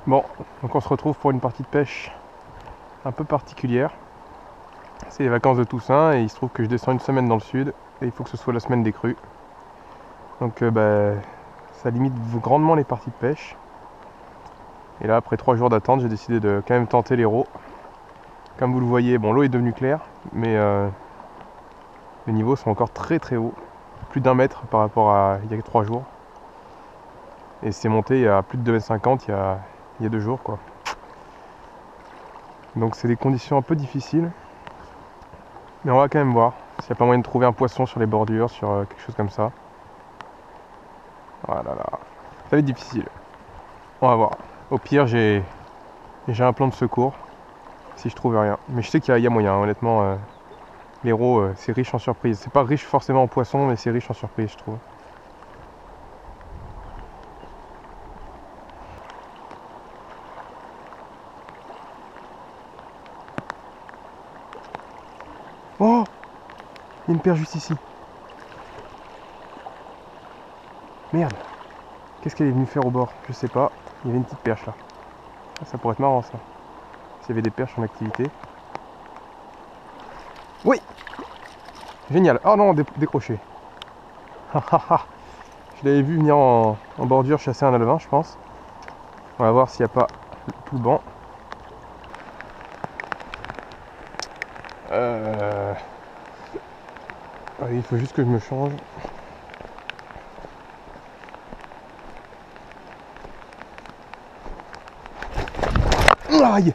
Bon, donc on se retrouve pour une partie de pêche un peu particulière. C'est les vacances de Toussaint et il se trouve que je descends une semaine dans le sud et il faut que ce soit la semaine des crues. Donc ça limite grandement les parties de pêche. Et là, après 3 jours d'attente, j'ai décidé de quand même tenter l'Hérault. Comme vous le voyez, bon, l'eau est devenue claire, mais les niveaux sont encore très très hauts. Plus d'1 mètre par rapport à il y a 3 jours. Et c'est monté à plus de 2,50 m il y a 2 jours, quoi. Donc c'est des conditions un peu difficiles. Mais on va quand même voir s'il n'y a pas moyen de trouver un poisson sur les bordures, sur quelque chose comme ça. Voilà, là. Ça va être difficile. On va voir. Au pire, j'ai un plan de secours si je trouve rien. Mais je sais qu'il y a moyen, honnêtement. L'Hérault, c'est riche en surprises. C'est pas riche forcément en poissons, mais c'est riche en surprises, je trouve. Oh! Il y a une perche juste ici. Merde! Qu'est-ce qu'elle est venue faire au bord? Je sais pas. Il y avait une petite perche là. Ça pourrait être marrant ça. S'il y avait des perches en activité. Oui! Génial! Oh non, décroché. Je l'avais vu venir en bordure chasser un alevin, je pense. On va voir s'il n'y a pas tout le banc. Il faut juste que je me change. Aïe!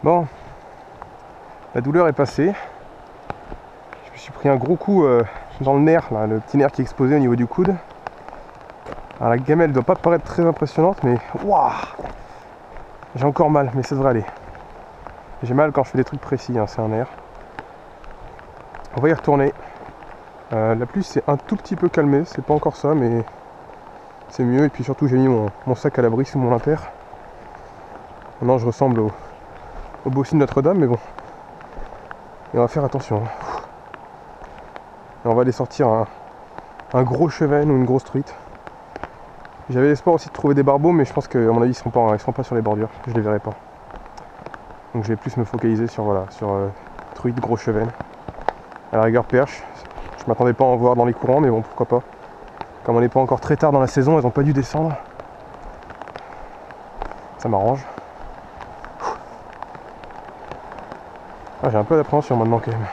Bon, la douleur est passée. Je me suis pris un gros coup dans le nerf, là, le petit nerf qui est exposé au niveau du coude. Alors la gamelle doit pas paraître très impressionnante, mais waouh! J'ai encore mal, mais ça devrait aller. J'ai mal quand je fais des trucs précis, hein, c'est un nerf. On va y retourner. La pluie s'est un tout petit peu calmée, c'est pas encore ça, mais c'est mieux. Et puis surtout, j'ai mis mon sac à l'abri sous mon impair. Maintenant, je ressemble au bossu de Notre-Dame, mais bon. Et on va faire attention. Et on va aller sortir un gros chevenne ou une grosse truite. J'avais l'espoir aussi de trouver des barbeaux, mais je pense qu'à mon avis, ils seront pas sur les bordures. Je les verrai pas. Donc je vais plus me focaliser sur truite, gros chevenne. À la rigueur, perche. Je m'attendais pas à en voir dans les courants, mais bon, pourquoi pas. Comme on n'est pas encore très tard dans la saison, elles n'ont pas dû descendre. Ça m'arrange. Ah, j'ai un peu d'appréhension maintenant quand même.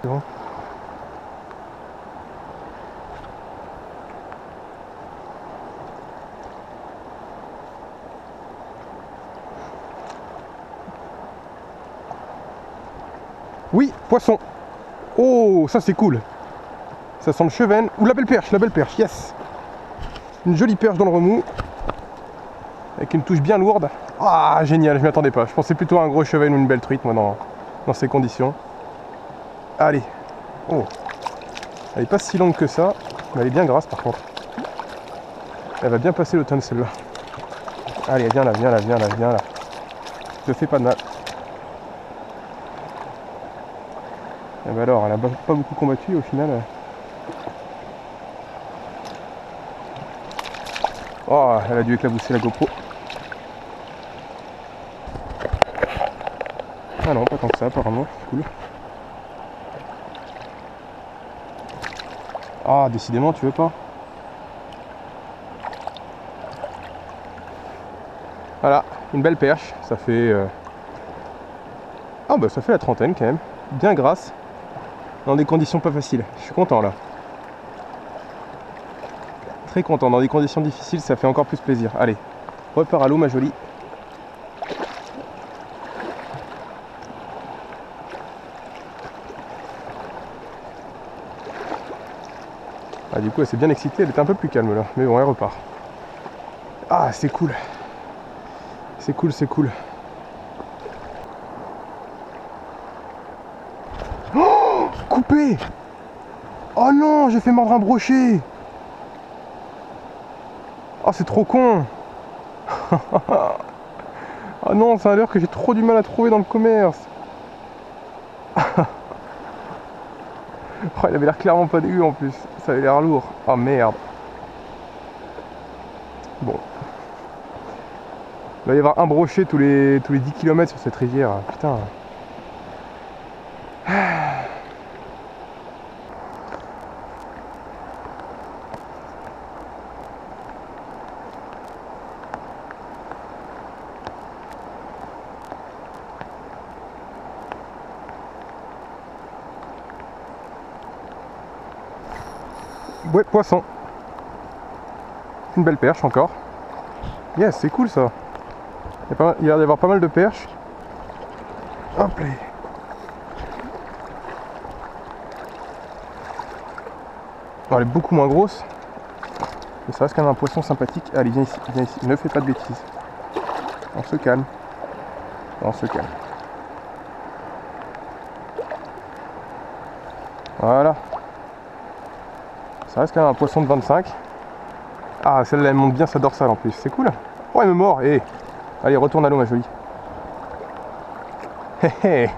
C'est bon. Oui, poisson. Oh, ça c'est cool. Ça sent le chevenne. Ou la belle perche, yes. Une jolie perche dans le remous. Avec une touche bien lourde. Ah, génial, je m'y attendais pas. Je pensais plutôt à un gros chevenne ou une belle truite, moi, dans ces conditions. Allez. Oh. Elle est pas si longue que ça, mais elle est bien grasse par contre. Elle va bien passer l'automne celle-là. Allez, viens là. Je te fais pas de mal. Et ben alors, elle a pas beaucoup combattu au final. Oh, elle a dû éclabousser la GoPro. Ah non, pas tant que ça apparemment, cool. Ah, décidément, tu veux pas? Voilà, une belle perche, ça fait... Ah bah ça fait la trentaine quand même, bien grasse, dans des conditions pas faciles, je suis content là. Très content, dans des conditions difficiles ça fait encore plus plaisir. Allez, repars à l'eau ma jolie. Ah du coup elle s'est bien excitée, elle était un peu plus calme là, mais bon elle repart. Ah c'est cool. C'est cool. Oh, coupé! Oh non, j'ai fait mordre un brochet! Oh c'est trop con! Oh non, c'est un leurre que j'ai trop du mal à trouver dans le commerce! Oh, il avait l'air clairement pas dégueu en plus. Ça avait l'air lourd. Oh merde. Bon. Il va y avoir un brochet tous les 10 km sur cette rivière. Putain. Ouais, poisson. Une belle perche encore. Yes, c'est cool ça. Il y a l'air d'y avoir pas mal de perches. Hop là. Bon, elle est beaucoup moins grosse. Mais ça reste quand même un poisson sympathique. Allez, viens ici, viens ici. Ne fais pas de bêtises. On se calme. On se calme. Voilà. Ça reste quand même un poisson de 25. Ah, celle-là, elle monte bien sa dorsale en plus. C'est cool. Oh, elle me mord. Allez, retourne à l'eau, ma jolie. Hé hé.